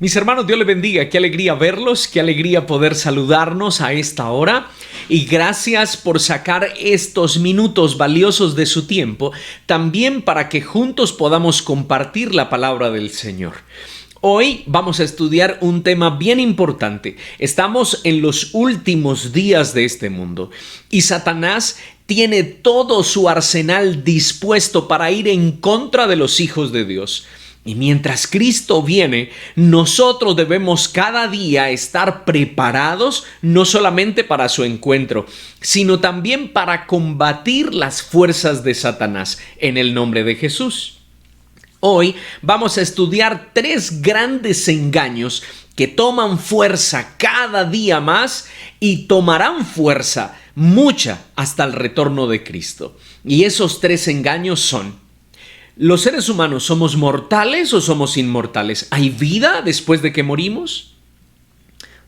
Mis hermanos, Dios les bendiga. Qué alegría verlos, qué alegría poder saludarnos a esta hora. Y gracias por sacar estos minutos valiosos de su tiempo, también para que juntos podamos compartir la palabra del Señor. Hoy vamos a estudiar un tema bien importante. Estamos en los últimos días de este mundo y Satanás tiene todo su arsenal dispuesto para ir en contra de los hijos de Dios. Y mientras Cristo viene, nosotros debemos cada día estar preparados no solamente para su encuentro, sino también para combatir las fuerzas de Satanás en el nombre de Jesús. Hoy vamos a estudiar 3 grandes engaños que toman fuerza cada día más y tomarán fuerza mucha hasta el retorno de Cristo. Y esos 3 engaños son: ¿los seres humanos somos mortales o somos inmortales? ¿Hay vida después de que morimos?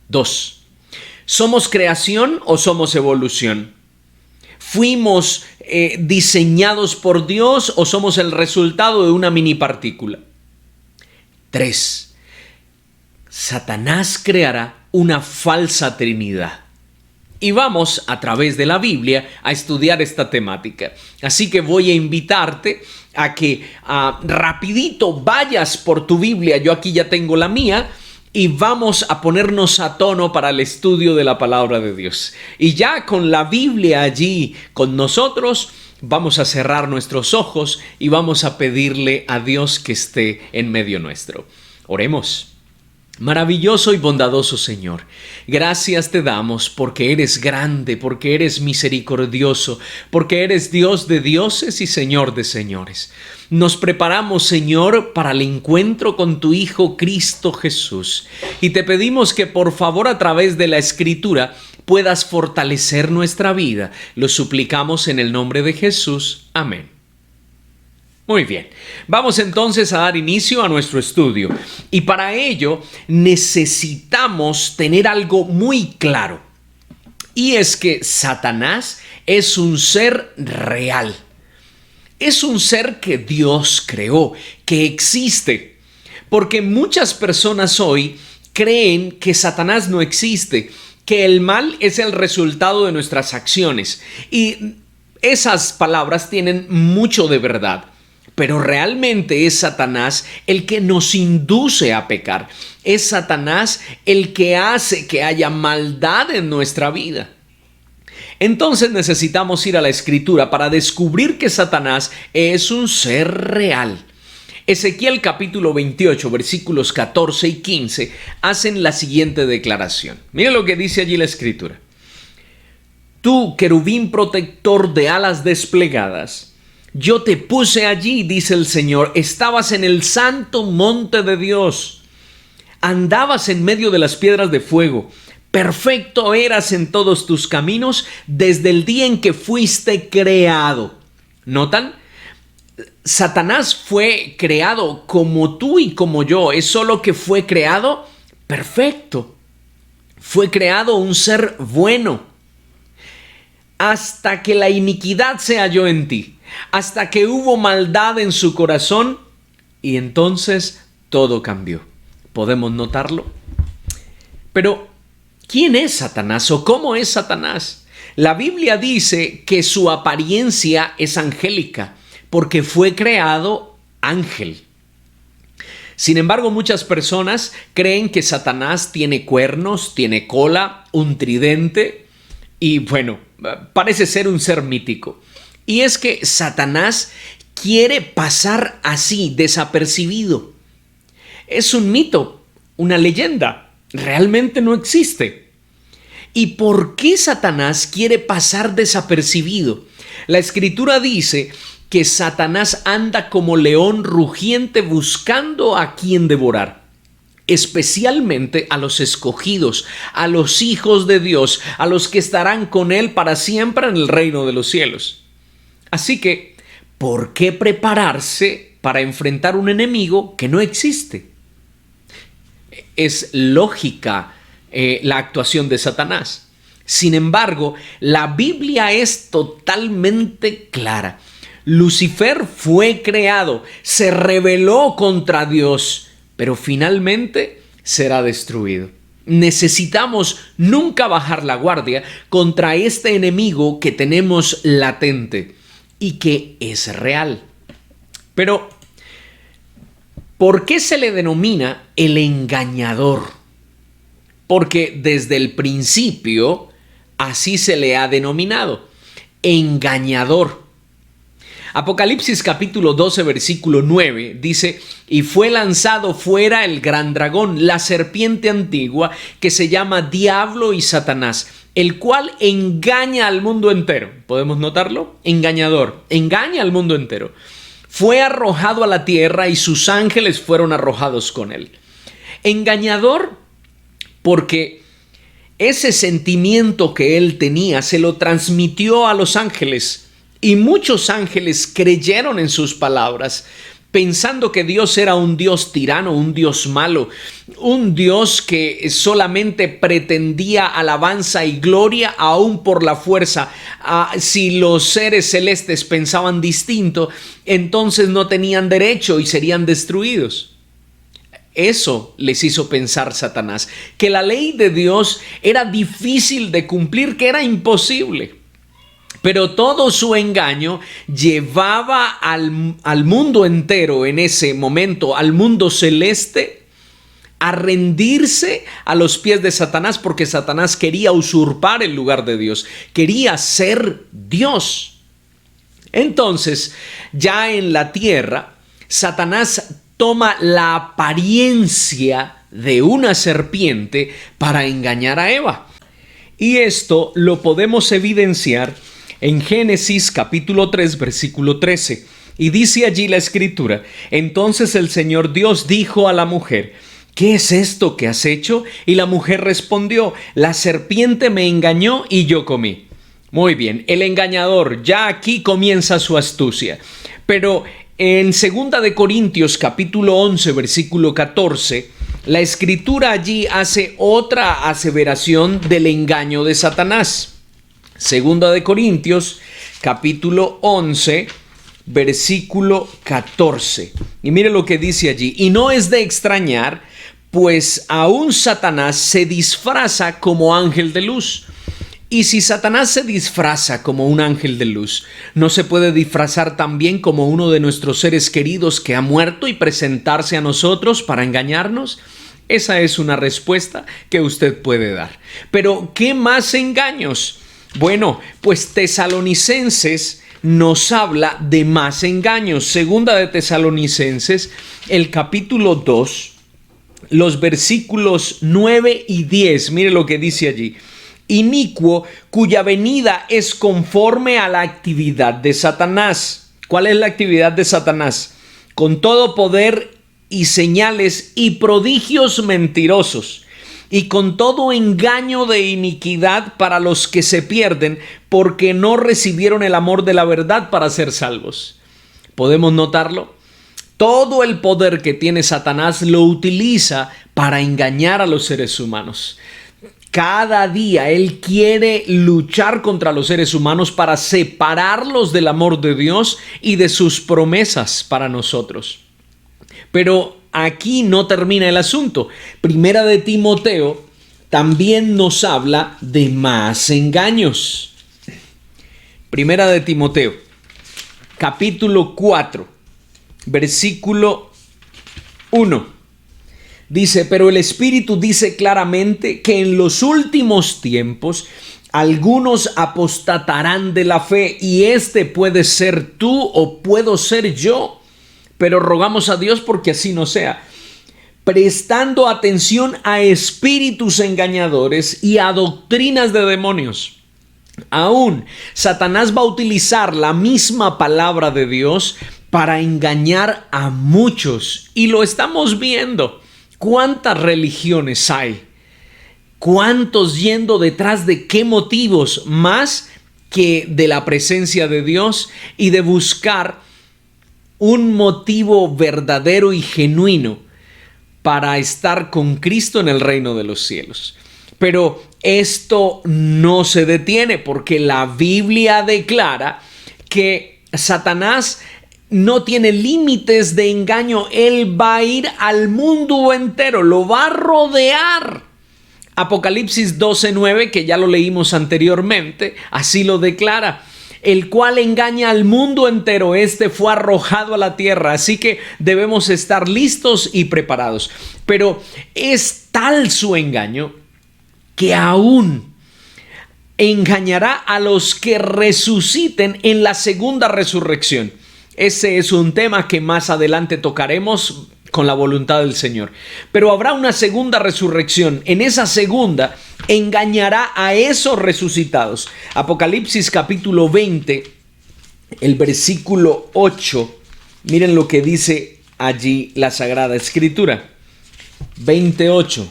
2. ¿Somos creación o somos evolución? ¿Fuimos diseñados por Dios o somos el resultado de una mini partícula? 3. Satanás creará una falsa trinidad. Y vamos a través de la Biblia a estudiar esta temática. Así que voy a invitarte a que rapidito vayas por tu Biblia. Yo aquí ya tengo la mía. Y vamos a ponernos a tono para el estudio de la palabra de Dios. Y ya con la Biblia allí con nosotros, vamos a cerrar nuestros ojos y vamos a pedirle a Dios que esté en medio nuestro. Oremos. Maravilloso y bondadoso Señor, gracias te damos porque eres grande, porque eres misericordioso, porque eres Dios de dioses y Señor de señores. Nos preparamos, Señor, para el encuentro con tu Hijo Cristo Jesús. Y te pedimos que por favor a través de la Escritura puedas fortalecer nuestra vida. Lo suplicamos en el nombre de Jesús. Amén. Muy bien, vamos entonces a dar inicio a nuestro estudio y para ello necesitamos tener algo muy claro, y es que Satanás es un ser real, es un ser que Dios creó, que existe, porque muchas personas hoy creen que Satanás no existe, que el mal es el resultado de nuestras acciones, y esas palabras tienen mucho de verdad. Pero realmente es Satanás el que nos induce a pecar. Es Satanás el que hace que haya maldad en nuestra vida. Entonces necesitamos ir a la Escritura para descubrir que Satanás es un ser real. Ezequiel capítulo 28, versículos 14 y 15 hacen la siguiente declaración. Mira lo que dice allí la Escritura. Tú, querubín protector de alas desplegadas, yo te puse allí, dice el Señor, estabas en el santo monte de Dios, andabas en medio de las piedras de fuego, perfecto eras en todos tus caminos desde el día en que fuiste creado. ¿Notan? Satanás fue creado como tú y como yo, es solo que fue creado perfecto, fue creado un ser bueno, hasta que la iniquidad se halló en ti. Hasta que hubo maldad en su corazón y entonces todo cambió. ¿Podemos notarlo? Pero, ¿quién es Satanás o cómo es Satanás? La Biblia dice que su apariencia es angélica porque fue creado ángel. Sin embargo, muchas personas creen que Satanás tiene cuernos, tiene cola, un tridente y bueno, parece ser un ser mítico. Y es que Satanás quiere pasar así, desapercibido. Es un mito, una leyenda, realmente no existe. ¿Y por qué Satanás quiere pasar desapercibido? La Escritura dice que Satanás anda como león rugiente buscando a quien devorar, especialmente a los escogidos, a los hijos de Dios, a los que estarán con él para siempre en el reino de los cielos. Así que, ¿por qué prepararse para enfrentar un enemigo que no existe? Es lógica la actuación de Satanás. Sin embargo, la Biblia es totalmente clara. Lucifer fue creado, se rebeló contra Dios, pero finalmente será destruido. Necesitamos nunca bajar la guardia contra este enemigo que tenemos latente y que es real. Pero, ¿por qué se le denomina el engañador? Porque desde el principio así se le ha denominado, engañador. Apocalipsis capítulo 12 versículo 9 dice: y fue lanzado fuera el gran dragón, la serpiente antigua, que se llama Diablo y Satanás, el cual engaña al mundo entero. ¿Podemos notarlo? Engañador, engaña al mundo entero. Fue arrojado a la tierra y sus ángeles fueron arrojados con él. Engañador porque ese sentimiento que él tenía se lo transmitió a los ángeles. Y muchos ángeles creyeron en sus palabras, pensando que Dios era un Dios tirano, un Dios malo, un Dios que solamente pretendía alabanza y gloria aún por la fuerza. Si los seres celestes pensaban distinto, entonces no tenían derecho y serían destruidos. Eso les hizo pensar Satanás, que la ley de Dios era difícil de cumplir, que era imposible. Pero todo su engaño llevaba al mundo entero en ese momento, al mundo celeste, a rendirse a los pies de Satanás, porque Satanás quería usurpar el lugar de Dios, quería ser Dios. Entonces, ya en la tierra, Satanás toma la apariencia de una serpiente para engañar a Eva. Y esto lo podemos evidenciar en Génesis capítulo 3 versículo 13. Y dice allí la escritura: entonces el Señor Dios dijo a la mujer: ¿qué es esto que has hecho? Y la mujer respondió: la serpiente me engañó y yo comí. Muy bien, el engañador, ya aquí comienza su astucia. Pero en 2 de Corintios capítulo 11 versículo 14, la escritura allí hace otra aseveración del engaño de Satanás. 2 de Corintios capítulo 11 versículo 14. Y mire lo que dice allí: y no es de extrañar, pues aún Satanás se disfraza como ángel de luz. Y si Satanás se disfraza como un ángel de luz, ¿no se puede disfrazar también como uno de nuestros seres queridos que ha muerto y presentarse a nosotros para engañarnos? Esa es una respuesta que usted puede dar. Pero, ¿qué más engaños? Bueno, pues Tesalonicenses nos habla de más engaños. Segunda de Tesalonicenses, el capítulo 2, los versículos 9 y 10. Mire lo que dice allí: inicuo, cuya venida es conforme a la actividad de Satanás. ¿Cuál es la actividad de Satanás? Con todo poder y señales y prodigios mentirosos, y con todo engaño de iniquidad para los que se pierden, porque no recibieron el amor de la verdad para ser salvos. ¿Podemos notarlo? Todo el poder que tiene Satanás lo utiliza para engañar a los seres humanos. Cada día él quiere luchar contra los seres humanos para separarlos del amor de Dios y de sus promesas para nosotros. Pero aquí no termina el asunto. Primera de Timoteo también nos habla de más engaños. Primera de Timoteo, capítulo 4, versículo 1. Dice: pero el Espíritu dice claramente que en los últimos tiempos algunos apostatarán de la fe, y este puede ser tú o puedo ser yo. Pero rogamos a Dios porque así no sea, prestando atención a espíritus engañadores y a doctrinas de demonios. Aún Satanás va a utilizar la misma palabra de Dios para engañar a muchos, y lo estamos viendo. ¿Cuántas religiones hay? ¿Cuántos yendo detrás de qué motivos más que de la presencia de Dios y de buscar un motivo verdadero y genuino para estar con Cristo en el reino de los cielos? Pero esto no se detiene, porque la Biblia declara que Satanás no tiene límites de engaño. Él va a ir al mundo entero, lo va a rodear. Apocalipsis 12:9, que ya lo leímos anteriormente, así lo declara. El cual engaña al mundo entero, este fue arrojado a la tierra. Así que debemos estar listos y preparados. Pero es tal su engaño que aún engañará a los que resuciten en la segunda resurrección. Ese es un tema que más adelante tocaremos con la voluntad del Señor. Pero habrá una segunda resurrección. En esa segunda engañará a esos resucitados. Apocalipsis capítulo 20, el versículo 8. Miren lo que dice allí la Sagrada Escritura. 28.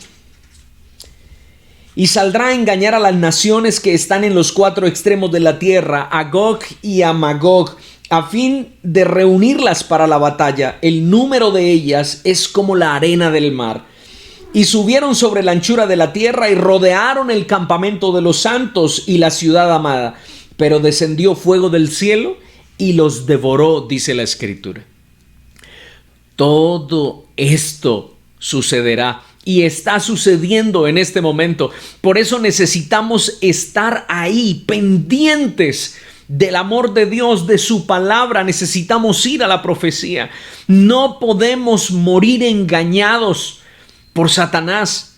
Y saldrá a engañar a las naciones que están en los cuatro extremos de la tierra, a Gog y a Magog, a fin de reunirlas para la batalla. El número de ellas es como la arena del mar. Y subieron sobre la anchura de la tierra y rodearon el campamento de los santos y la ciudad amada. Pero descendió fuego del cielo y los devoró, dice la Escritura. Todo esto sucederá y está sucediendo en este momento. Por eso necesitamos estar ahí, pendientes del amor de Dios, de su palabra. Necesitamos ir a la profecía. No podemos morir engañados por Satanás.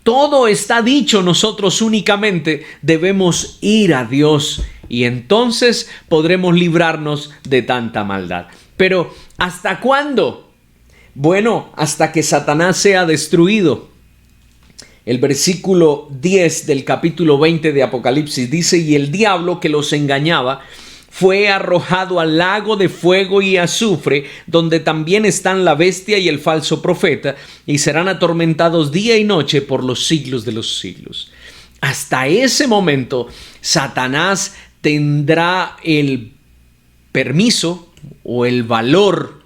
Todo está dicho, nosotros únicamente debemos ir a Dios y entonces podremos librarnos de tanta maldad. Pero ¿hasta cuándo? Bueno, hasta que Satanás sea destruido. El versículo 10 del capítulo 20 de Apocalipsis dice: y el diablo que los engañaba fue arrojado al lago de fuego y azufre, donde también están la bestia y el falso profeta, y serán atormentados día y noche por los siglos de los siglos. Hasta ese momento, Satanás tendrá el permiso o el valor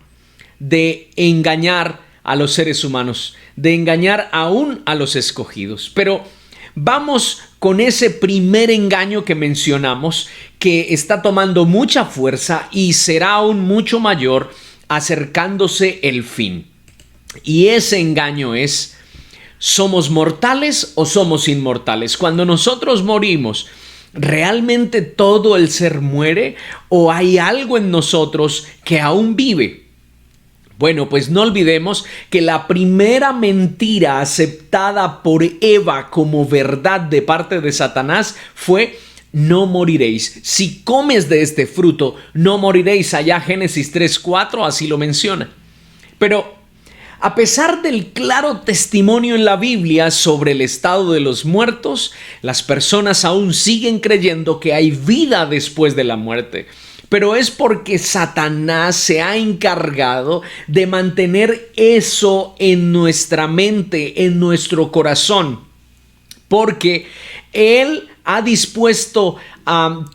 de engañar a los seres humanos, de engañar aún a los escogidos. Pero vamos con ese primer engaño que mencionamos, que está tomando mucha fuerza y será aún mucho mayor acercándose el fin. Y ese engaño es: ¿somos mortales o somos inmortales? Cuando nosotros morimos, ¿realmente todo el ser muere o hay algo en nosotros que aún vive? Bueno, pues no olvidemos que la primera mentira aceptada por Eva como verdad de parte de Satanás fue: no moriréis. Si comes de este fruto, no moriréis. Allá Génesis 3:4 así lo menciona. Pero a pesar del claro testimonio en la Biblia sobre el estado de los muertos, las personas aún siguen creyendo que hay vida después de la muerte. Pero es porque Satanás se ha encargado de mantener eso en nuestra mente, en nuestro corazón. Porque él ha dispuesto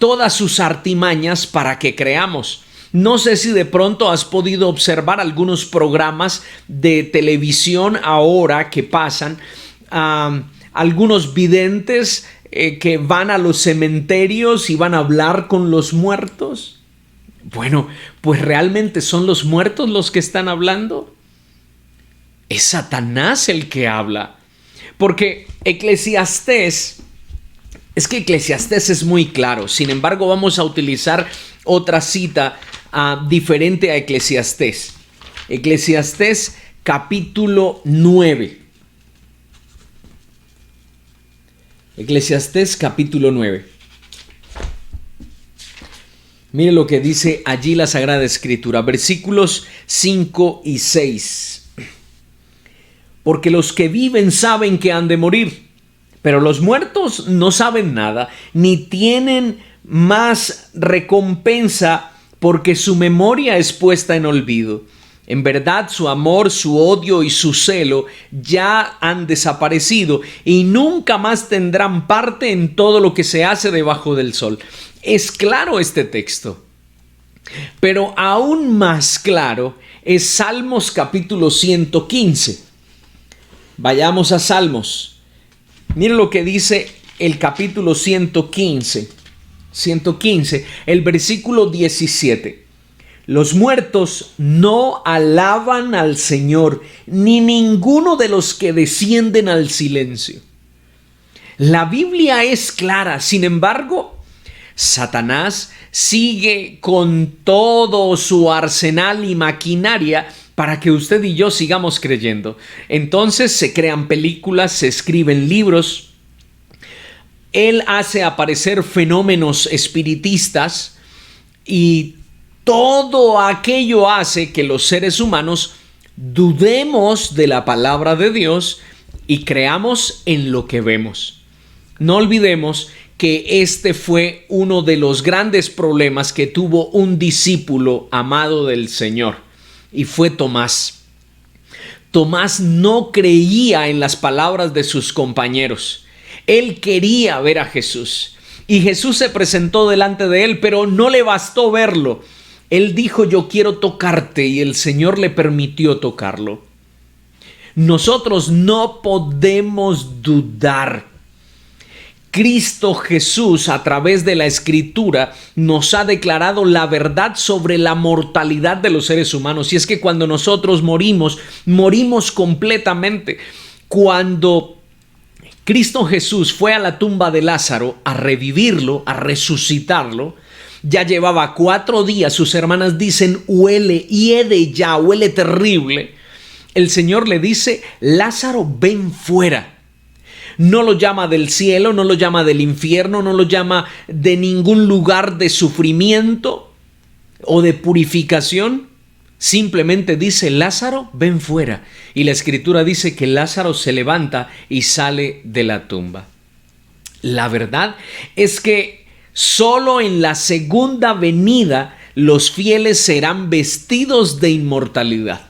todas sus artimañas para que creamos. No sé si de pronto has podido observar algunos programas de televisión ahora que pasan, algunos videntes que van a los cementerios y van a hablar con los muertos. Bueno, pues ¿realmente son los muertos los que están hablando? Es Satanás el que habla. Porque Eclesiastés es muy claro. Sin embargo, vamos a utilizar otra cita diferente a Eclesiastés. Eclesiastés capítulo 9. Eclesiastés capítulo 9. Mire lo que dice allí la Sagrada Escritura, versículos 5 y 6. Porque los que viven saben que han de morir, pero los muertos no saben nada, ni tienen más recompensa, porque su memoria es puesta en olvido. En verdad, su amor, su odio y su celo ya han desaparecido y nunca más tendrán parte en todo lo que se hace debajo del sol. Es claro este texto, pero aún más claro es Salmos capítulo 115. Vayamos a Salmos. Miren lo que dice el capítulo 115, el versículo 17. Los muertos no alaban al Señor, ni ninguno de los que descienden al silencio. La Biblia es clara, sin embargo, Satanás sigue con todo su arsenal y maquinaria para que usted y yo sigamos creyendo. Entonces se crean películas, se escriben libros. Él hace aparecer fenómenos espiritistas y todo aquello hace que los seres humanos dudemos de la palabra de Dios y creamos en lo que vemos. No olvidemos que este fue uno de los grandes problemas que tuvo un discípulo amado del Señor, y fue Tomás. Tomás no creía en las palabras de sus compañeros. Él quería ver a Jesús, y Jesús se presentó delante de él, pero no le bastó verlo. Él dijo: yo quiero tocarte, y el Señor le permitió tocarlo. Nosotros no podemos dudar. Cristo Jesús, a través de la Escritura, nos ha declarado la verdad sobre la mortalidad de los seres humanos. Y es que cuando nosotros morimos, morimos completamente. Cuando Cristo Jesús fue a la tumba de Lázaro a revivirlo, a resucitarlo, ya llevaba 4 días. Sus hermanas dicen: huele, hiede ya, huele terrible. El Señor le dice: Lázaro, ven fuera. No lo llama del cielo, no lo llama del infierno, no lo llama de ningún lugar de sufrimiento o de purificación. Simplemente dice: Lázaro, ven fuera. Y la Escritura dice que Lázaro se levanta y sale de la tumba. La verdad es que solo en la segunda venida los fieles serán vestidos de inmortalidad.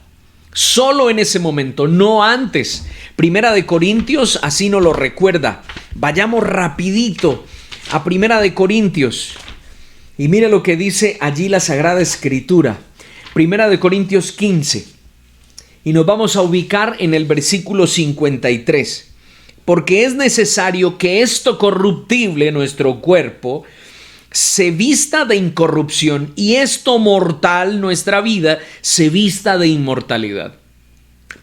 Solo en ese momento, no antes. Primera de Corintios así nos lo recuerda. Vayamos rapidito a Primera de Corintios y mire lo que dice allí la Sagrada Escritura. Primera de Corintios 15, y nos vamos a ubicar en el versículo 53. Porque es necesario que esto corruptible, nuestro cuerpo, se vista de incorrupción, y esto mortal, nuestra vida, se vista de inmortalidad.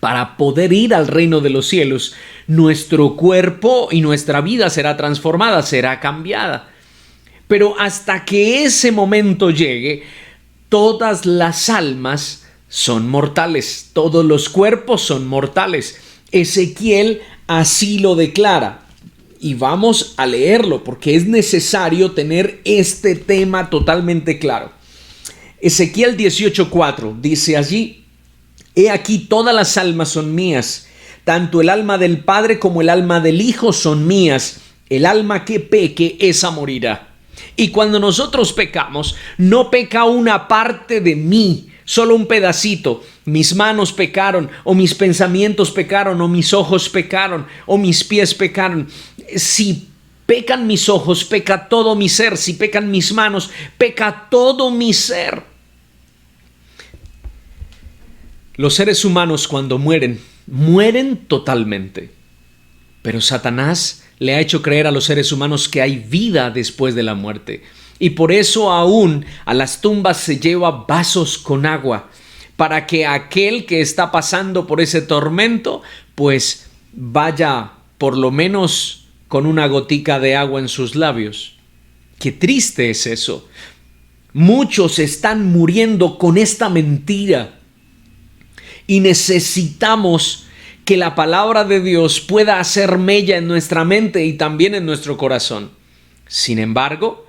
Para poder ir al reino de los cielos, nuestro cuerpo y nuestra vida será transformada, será cambiada. Pero hasta que ese momento llegue, todas las almas son mortales, todos los cuerpos son mortales. Ezequiel así lo declara. Y vamos a leerlo porque es necesario tener este tema totalmente claro. Ezequiel 18:4 dice allí: he aquí, todas las almas son mías, tanto el alma del Padre como el alma del Hijo son mías. El alma que peque, esa morirá. Y cuando nosotros pecamos, no peca una parte de mí, solo un pedacito. Mis manos pecaron, o mis pensamientos pecaron, o mis ojos pecaron, o mis pies pecaron. Si pecan mis ojos, peca todo mi ser. Si pecan mis manos, peca todo mi ser. Los seres humanos, cuando mueren, mueren totalmente. Pero Satanás le ha hecho creer a los seres humanos que hay vida después de la muerte. Y por eso aún a las tumbas se lleva vasos con agua, para que aquel que está pasando por ese tormento, pues vaya por lo menos con una gotica de agua en sus labios. Qué triste es eso. Muchos están muriendo con esta mentira. Y necesitamos que la palabra de Dios pueda hacer mella en nuestra mente y también en nuestro corazón. Sin embargo,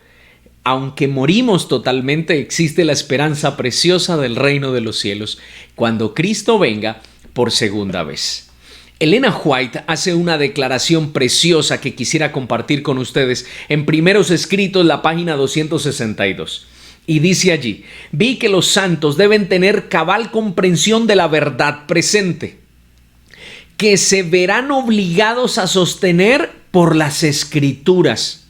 aunque morimos totalmente, existe la esperanza preciosa del reino de los cielos, cuando Cristo venga por segunda vez. Elena White hace una declaración preciosa que quisiera compartir con ustedes en Primeros Escritos, la página 262. Y dice allí: vi que los santos deben tener cabal comprensión de la verdad presente, que se verán obligados a sostener por las Escrituras.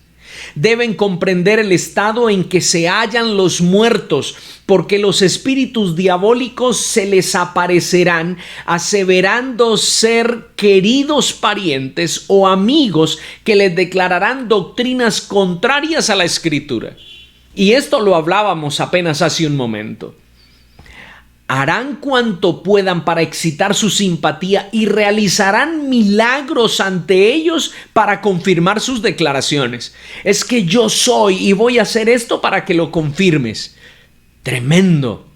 Deben comprender el estado en que se hallan los muertos, porque los espíritus diabólicos se les aparecerán, aseverando ser queridos parientes o amigos que les declararán doctrinas contrarias a la Escritura. Y esto lo hablábamos apenas hace un momento. harán cuanto puedan para excitar su simpatía y realizarán milagros ante ellos para confirmar sus declaraciones. Es que yo soy y voy a hacer esto para que lo confirmes. Tremendo.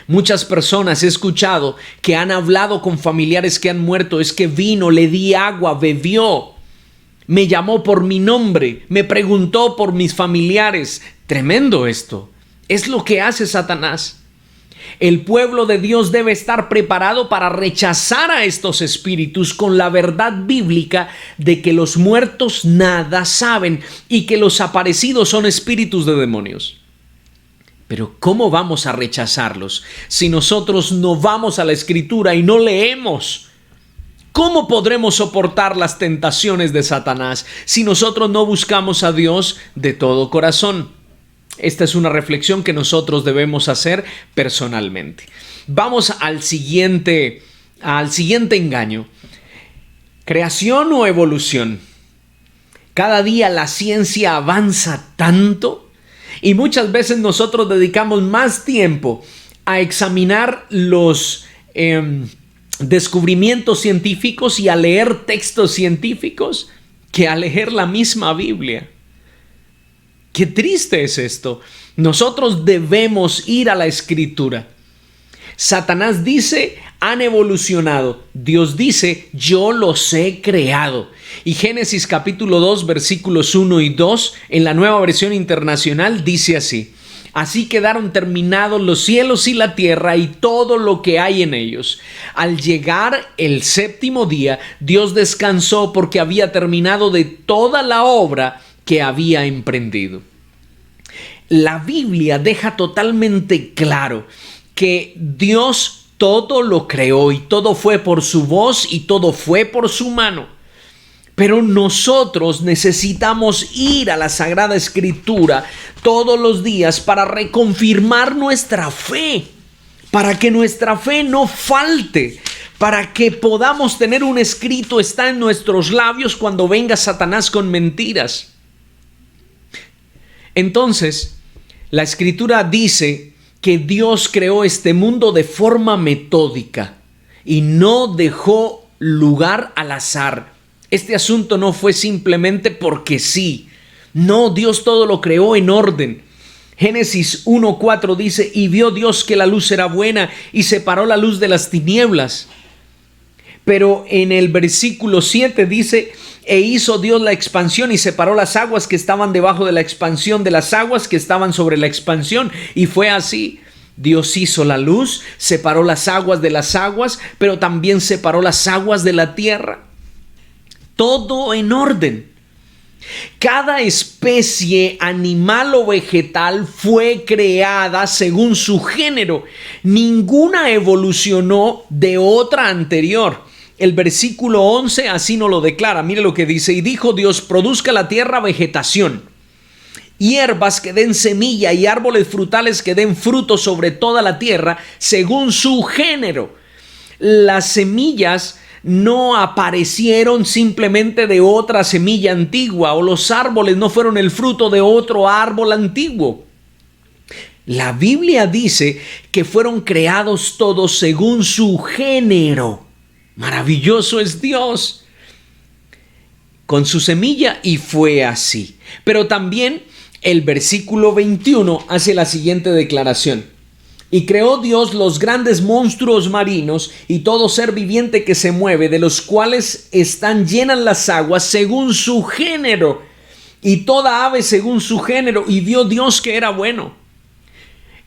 Muchas personas he escuchado que han hablado con familiares que han muerto. Es que vino, le di agua, bebió, me llamó por mi nombre, me preguntó por mis familiares. Tremendo esto. Es lo que hace Satanás. El pueblo de Dios debe estar preparado para rechazar a estos espíritus con la verdad bíblica de que los muertos nada saben y que los aparecidos son espíritus de demonios. Pero ¿cómo vamos a rechazarlos si nosotros no vamos a la Escritura y no leemos? ¿Cómo podremos soportar las tentaciones de Satanás si nosotros no buscamos a Dios de todo corazón? Esta es una reflexión que nosotros debemos hacer personalmente. Vamos al siguiente engaño. ¿Creación o evolución? Cada día la ciencia avanza tanto y muchas veces nosotros dedicamos más tiempo a examinar los descubrimientos científicos y a leer textos científicos que a leer la misma Biblia. Qué triste es esto. Nosotros debemos ir a la Escritura. Satanás dice, han evolucionado. Dios dice, yo los he creado. Y Génesis capítulo 2, versículos 1 y 2, en la Nueva Versión Internacional, dice así: así quedaron terminados los cielos y la tierra y todo lo que hay en ellos. Al llegar el séptimo día, Dios descansó porque había terminado de toda la obra que había emprendido. La Biblia deja totalmente claro que Dios todo lo creó y todo fue por su voz y todo fue por su mano. Pero nosotros necesitamos ir a la Sagrada Escritura todos los días para reconfirmar nuestra fe, para que nuestra fe no falte, para que podamos tener un escrito está en nuestros labios cuando venga Satanás con mentiras. Entonces, la Escritura dice que Dios creó este mundo de forma metódica y no dejó lugar al azar. Este asunto no fue simplemente porque sí. No, Dios todo lo creó en orden. Génesis 1:4 dice, y vio Dios que la luz era buena y separó la luz de las tinieblas. Pero en el versículo 7 dice, e hizo Dios la expansión y separó las aguas que estaban debajo de la expansión de las aguas que estaban sobre la expansión. Y fue así. Dios hizo la luz, separó las aguas de las aguas, pero también separó las aguas de la tierra. Todo en orden. Cada especie animal o vegetal fue creada según su género. Ninguna evolucionó de otra anterior. El versículo 11 así nos lo declara. Mire lo que dice: y dijo Dios, produzca la tierra vegetación, hierbas que den semilla y árboles frutales que den fruto sobre toda la tierra según su género. Las semillas no aparecieron simplemente de otra semilla antigua, o los árboles no fueron el fruto de otro árbol antiguo. La Biblia dice que fueron creados todos según su género. Maravilloso es Dios. Con su semilla, y fue así. Pero también el versículo 21 hace la siguiente declaración: y creó Dios los grandes monstruos marinos y todo ser viviente que se mueve, de los cuales están llenas las aguas según su género, y toda ave según su género, y vio Dios que era bueno.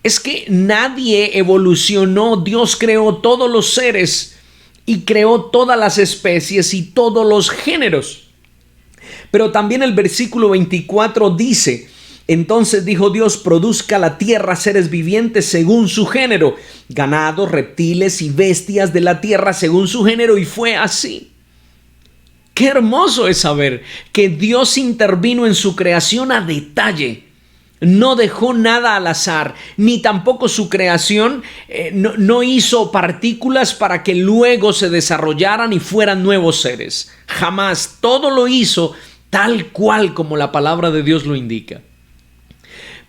Es que nadie evolucionó. Dios creó todos los seres y creó todas las especies y todos los géneros. Pero también el versículo 24 dice: entonces dijo Dios, produzca la tierra seres vivientes según su género, ganado, reptiles y bestias de la tierra según su género, y fue así. Qué hermoso es saber que Dios intervino en su creación a detalle. No dejó nada al azar, ni tampoco su creación no hizo partículas para que luego se desarrollaran y fueran nuevos seres. Jamás. Todo lo hizo tal cual como la palabra de Dios lo indica.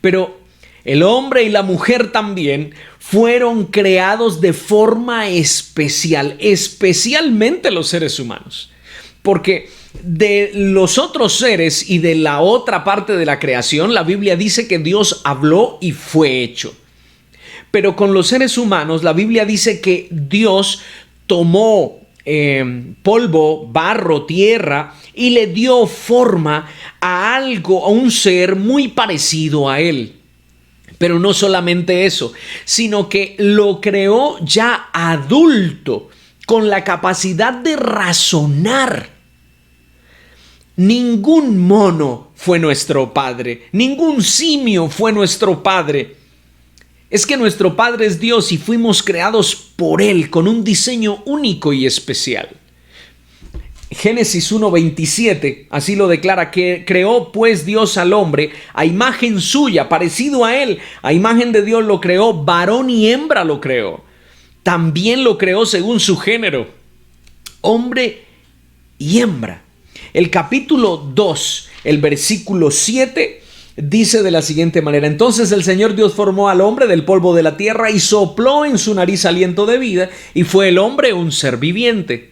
Pero el hombre y la mujer también, fueron creados de forma especial, especialmente los seres humanos. Porque de los otros seres y de la otra parte de la creación, la Biblia dice que Dios habló y fue hecho. Pero con los seres humanos, la Biblia dice que Dios tomó polvo, barro, tierra y le dio forma a algo, a un ser muy parecido a él. Pero no solamente eso, sino que lo creó ya adulto, con la capacidad de razonar. Ningún mono fue nuestro padre, ningún simio fue nuestro padre. Es que nuestro Padre es Dios y fuimos creados por Él con un diseño único y especial. Génesis 1:27, así lo declara, que creó pues Dios al hombre a imagen suya, parecido a Él, a imagen de Dios lo creó, varón y hembra lo creó. También lo creó según su género, hombre y hembra. El capítulo 2, el versículo 7, dice de la siguiente manera: entonces el Señor Dios formó al hombre del polvo de la tierra y sopló en su nariz aliento de vida, y fue el hombre un ser viviente.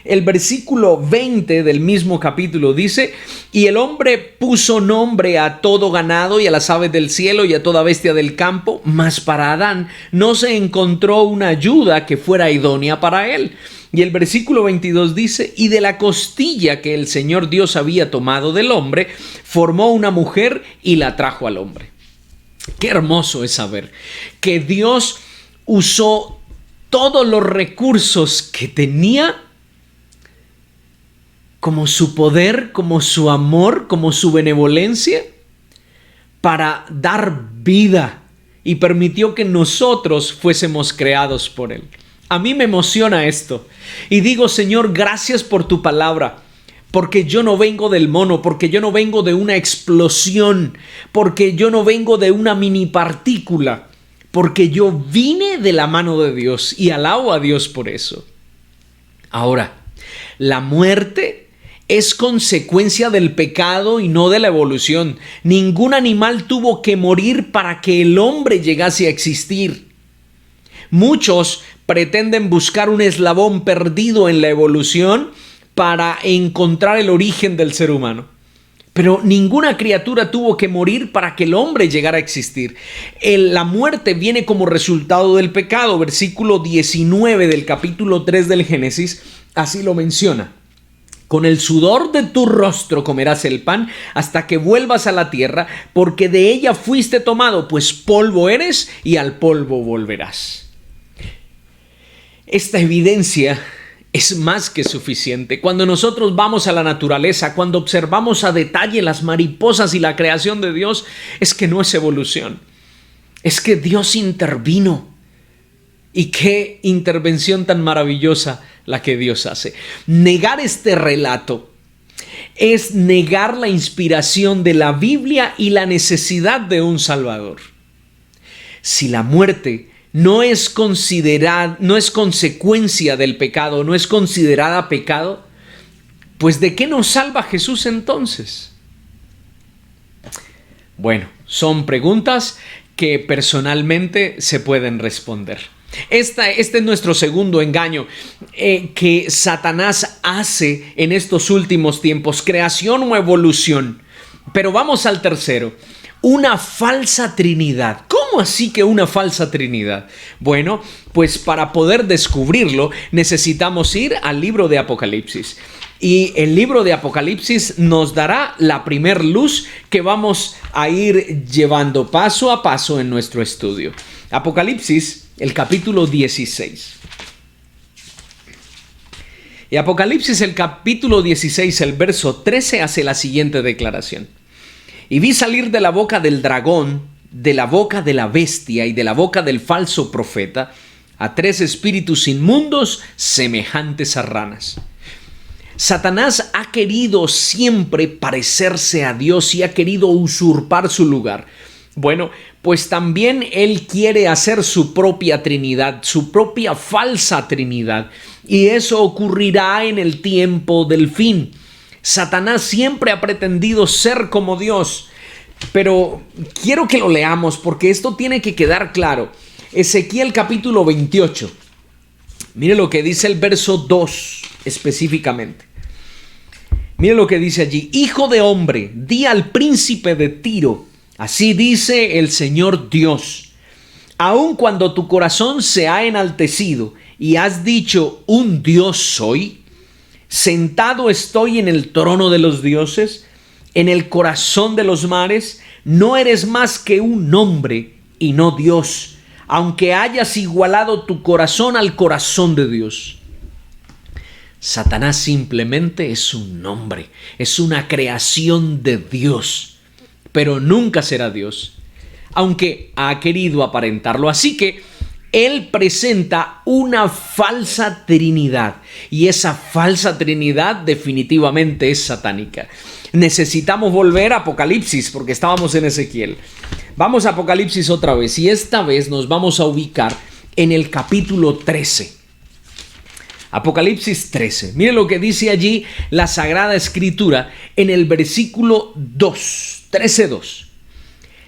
El versículo 20 del mismo capítulo dice: y el hombre puso nombre a todo ganado y a las aves del cielo y a toda bestia del campo, mas para Adán no se encontró una ayuda que fuera idónea para él. Y el versículo 22 dice: y de la costilla que el Señor Dios había tomado del hombre, formó una mujer y la trajo al hombre. Qué hermoso es saber que Dios usó todos los recursos que tenía, como su poder, como su amor, como su benevolencia, para dar vida, y permitió que nosotros fuésemos creados por Él. A mí me emociona esto y digo: Señor, gracias por tu palabra, porque yo no vengo del mono, porque yo no vengo de una explosión, porque yo no vengo de una mini partícula, porque yo vine de la mano de Dios y alabo a Dios por eso. Ahora, la muerte es consecuencia del pecado y no de la evolución. Ningún animal tuvo que morir para que el hombre llegase a existir. Muchos pretenden buscar un eslabón perdido en la evolución para encontrar el origen del ser humano. Pero ninguna criatura tuvo que morir para que el hombre llegara a existir. La muerte viene como resultado del pecado. Versículo 19 del capítulo 3 del Génesis así lo menciona: con el sudor de tu rostro comerás el pan hasta que vuelvas a la tierra, porque de ella fuiste tomado, pues polvo eres y al polvo volverás. Esta evidencia es más que suficiente. Cuando nosotros vamos a la naturaleza, cuando observamos a detalle las mariposas y la creación de Dios, es que no es evolución, es que Dios intervino. Y qué intervención tan maravillosa la que Dios hace. Negar este relato es negar la inspiración de la Biblia y la necesidad de un Salvador. Si la muerte no es consecuencia del pecado, no es considerada pecado, pues ¿de qué nos salva Jesús entonces? Bueno, son preguntas que personalmente se pueden responder. Este es nuestro segundo engaño que Satanás hace en estos últimos tiempos: creación o evolución. Pero vamos al tercero: una falsa trinidad. ¿Cómo así que una falsa trinidad? Bueno, pues para poder descubrirlo necesitamos ir al libro de Apocalipsis. Y el libro de Apocalipsis nos dará la primer luz que vamos a ir llevando paso a paso en nuestro estudio. Apocalipsis, el capítulo 16. Y Apocalipsis, el capítulo 16, el verso 13, hace la siguiente declaración: y vi salir de la boca del dragón, de la boca de la bestia y de la boca del falso profeta a 3 espíritus inmundos semejantes a ranas. Satanás ha querido siempre parecerse a Dios y ha querido usurpar su lugar. Bueno, pues también él quiere hacer su propia Trinidad, su propia falsa Trinidad, y eso ocurrirá en el tiempo del fin. Satanás siempre ha pretendido ser como Dios, pero quiero que lo leamos porque esto tiene que quedar claro. Ezequiel capítulo 28. Mire lo que dice el verso 2 específicamente. Mire lo que dice allí. Hijo de hombre, di al príncipe de Tiro, así dice el Señor Dios. Aun cuando tu corazón se ha enaltecido y has dicho, un Dios soy, sentado estoy en el trono de los dioses, en el corazón de los mares, no eres más que un hombre y no Dios, aunque hayas igualado tu corazón al corazón de Dios. Satanás simplemente es un nombre, es una creación de Dios, pero nunca será Dios, aunque ha querido aparentarlo. Así que él presenta una falsa trinidad, y esa falsa trinidad definitivamente es satánica. Necesitamos volver a Apocalipsis porque estábamos en Ezequiel. Vamos a Apocalipsis otra vez, y esta vez nos vamos a ubicar en el capítulo 13. Apocalipsis 13. Mire lo que dice allí la Sagrada Escritura en el versículo 2, 13:2.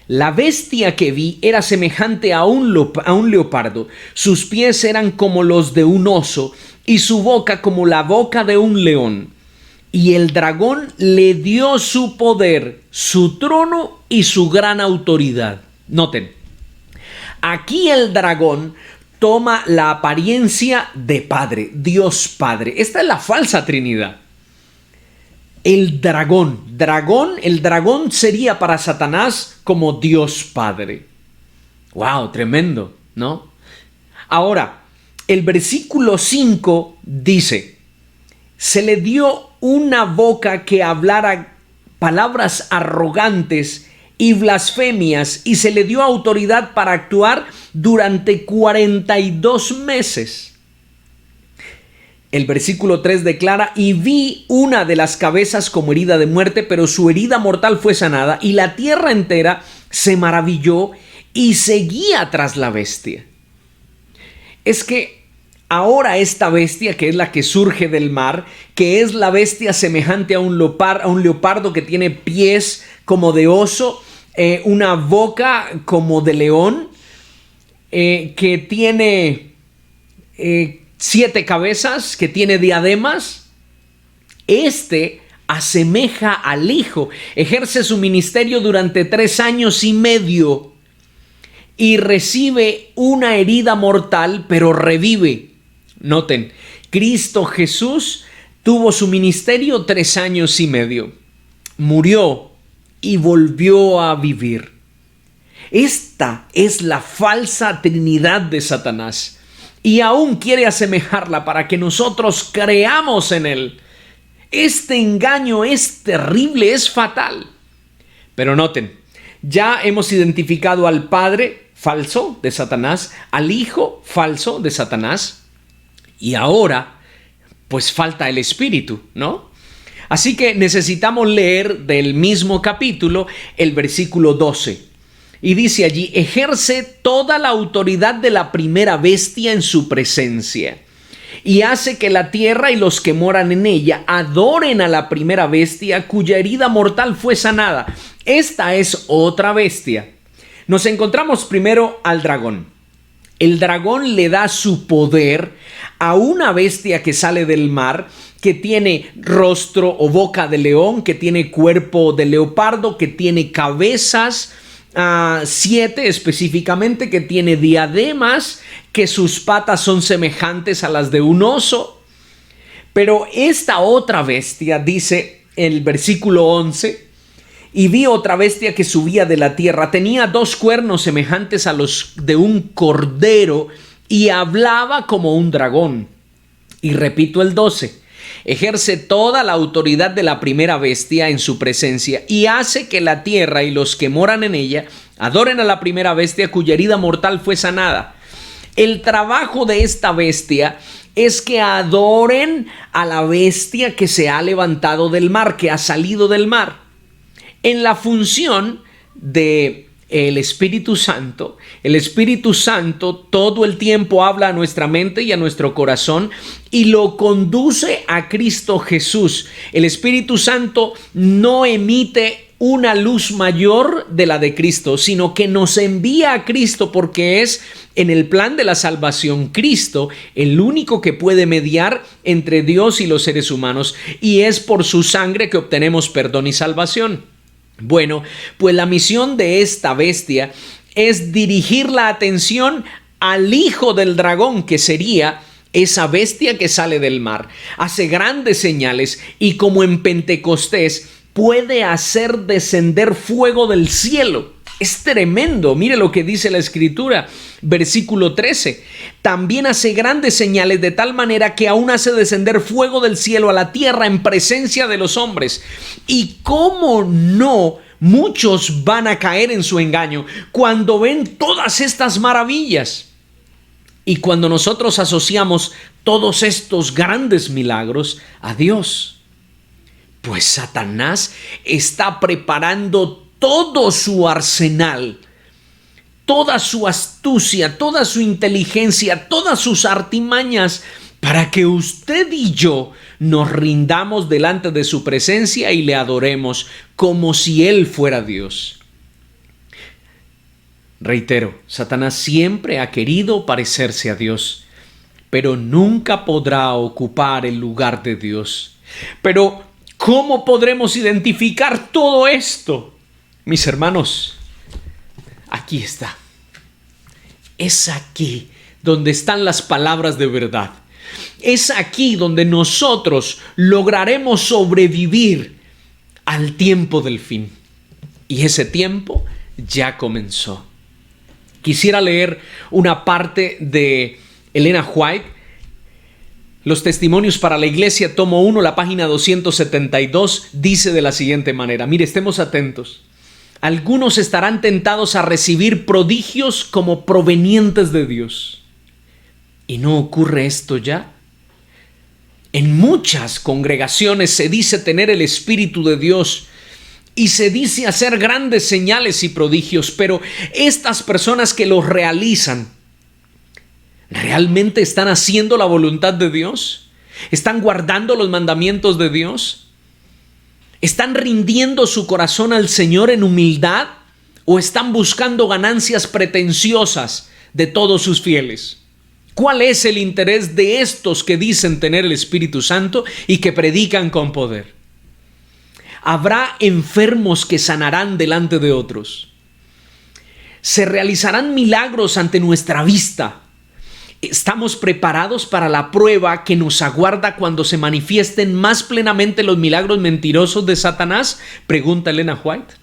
La bestia que vi era semejante a un leopardo, sus pies eran como los de un oso y su boca como la boca de un león. Y el dragón le dio su poder, su trono y su gran autoridad. Noten, aquí el dragón toma la apariencia de Padre, Dios Padre. Esta es la falsa Trinidad. El dragón sería para Satanás como Dios Padre. ¡Wow! Tremendo, ¿no? Ahora, el versículo 5 dice, se le dio una boca que hablara palabras arrogantes y blasfemias, y se le dio autoridad para actuar durante 42 meses. El versículo 3 declara, y vi una de las cabezas como herida de muerte, pero su herida mortal fue sanada, y la tierra entera se maravilló y seguía tras la bestia. Es que ahora esta bestia, que es la que surge del mar, que es la bestia semejante a un leopardo que tiene pies como de oso, una boca como de león, que tiene 7 cabezas, que tiene diademas. Asemeja al Hijo, ejerce su ministerio durante 3 años y medio y recibe una herida mortal, pero revive. Noten, Cristo Jesús tuvo su ministerio 3 años y medio, murió y volvió a vivir. Esta es la falsa trinidad de Satanás, y aún quiere asemejarla para que nosotros creamos en él. Este engaño es terrible, es fatal. Pero noten, ya hemos identificado al Padre falso de Satanás, al Hijo falso de Satanás, y ahora pues falta el Espíritu, ¿no? Así que necesitamos leer del mismo capítulo el versículo 12. Y dice allí, ejerce toda la autoridad de la primera bestia en su presencia, y hace que la tierra y los que moran en ella adoren a la primera bestia cuya herida mortal fue sanada. Esta es otra bestia. Nos encontramos primero al dragón. El dragón le da su poder a una bestia que sale del mar, que tiene rostro o boca de león, que tiene cuerpo de leopardo, que tiene cabezas, 7 específicamente, que tiene diademas, que sus patas son semejantes a las de un oso. Pero esta otra bestia, dice el versículo 11, y vi otra bestia que subía de la tierra, tenía 2 cuernos semejantes a los de un cordero, y hablaba como un dragón. Y repito el 12, ejerce toda la autoridad de la primera bestia en su presencia, y hace que la tierra y los que moran en ella adoren a la primera bestia cuya herida mortal fue sanada. El trabajo de esta bestia es que adoren a la bestia que se ha levantado del mar, que ha salido del mar. En la función de el Espíritu Santo todo el tiempo habla a nuestra mente y a nuestro corazón y lo conduce a Cristo Jesús. El Espíritu Santo no emite una luz mayor de la de Cristo, sino que nos envía a Cristo porque es en el plan de la salvación Cristo el único que puede mediar entre Dios y los seres humanos, y es por su sangre que obtenemos perdón y salvación. Bueno, pues la misión de esta bestia es dirigir la atención al hijo del dragón, que sería esa bestia que sale del mar. Hace grandes señales y, como en Pentecostés, puede hacer descender fuego del cielo. Es tremendo. Mire lo que dice la Escritura, versículo 13. También hace grandes señales, de tal manera que aún hace descender fuego del cielo a la tierra en presencia de los hombres. Y cómo no, muchos van a caer en su engaño cuando ven todas estas maravillas. Y cuando nosotros asociamos todos estos grandes milagros a Dios, pues Satanás está preparando todo su arsenal, toda su astucia, toda su inteligencia, todas sus artimañas, para que usted y yo nos rindamos delante de su presencia y le adoremos como si Él fuera Dios. Reitero, Satanás siempre ha querido parecerse a Dios, pero nunca podrá ocupar el lugar de Dios. Pero ¿cómo podremos identificar todo esto? Mis hermanos, aquí está. Es aquí donde están las palabras de verdad. Es aquí donde nosotros lograremos sobrevivir al tiempo del fin. Y ese tiempo ya comenzó. Quisiera leer una parte de Elena White, Los testimonios para la iglesia, tomo 1, la página 272, dice de la siguiente manera. Mire, estemos atentos. Algunos estarán tentados a recibir prodigios como provenientes de Dios. ¿Y no ocurre esto ya? En muchas congregaciones se dice tener el Espíritu de Dios y se dice hacer grandes señales y prodigios, pero estas personas que los realizan, ¿realmente están haciendo la voluntad de Dios? ¿Están guardando los mandamientos de Dios? ¿Están rindiendo su corazón al Señor en humildad? ¿O están buscando ganancias pretenciosas de todos sus fieles? ¿Cuál es el interés de estos que dicen tener el Espíritu Santo y que predican con poder? Habrá enfermos que sanarán delante de otros. Se realizarán milagros ante nuestra vista. ¿Estamos preparados para la prueba que nos aguarda cuando se manifiesten más plenamente los milagros mentirosos de Satanás? Pregunta Elena White.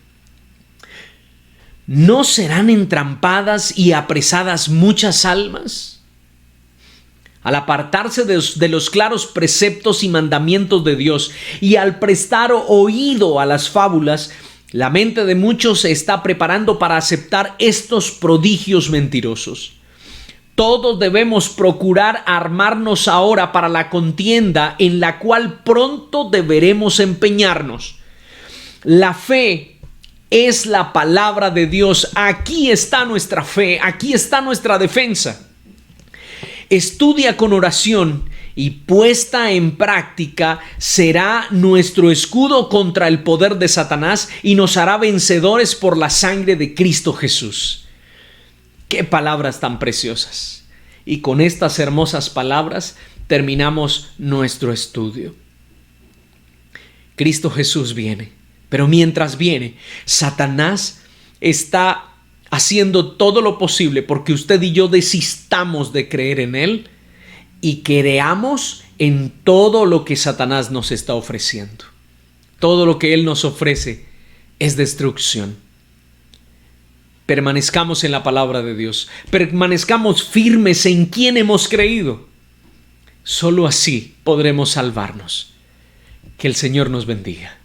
¿No serán entrampadas y apresadas muchas almas? Al apartarse de los claros preceptos y mandamientos de Dios y al prestar oído a las fábulas, la mente de muchos se está preparando para aceptar estos prodigios mentirosos. Todos debemos procurar armarnos ahora para la contienda en la cual pronto deberemos empeñarnos. La fe es la palabra de Dios. Aquí está nuestra fe, aquí está nuestra defensa. Estudia con oración y puesta en práctica será nuestro escudo contra el poder de Satanás y nos hará vencedores por la sangre de Cristo Jesús. ¡Qué palabras tan preciosas! Y con estas hermosas palabras terminamos nuestro estudio. Cristo Jesús viene, pero mientras viene, Satanás está haciendo todo lo posible porque usted y yo desistamos de creer en Él y creamos en todo lo que Satanás nos está ofreciendo. Todo lo que Él nos ofrece es destrucción. Permanezcamos en la palabra de Dios. Permanezcamos firmes en quien hemos creído. Solo así podremos salvarnos. Que el Señor nos bendiga.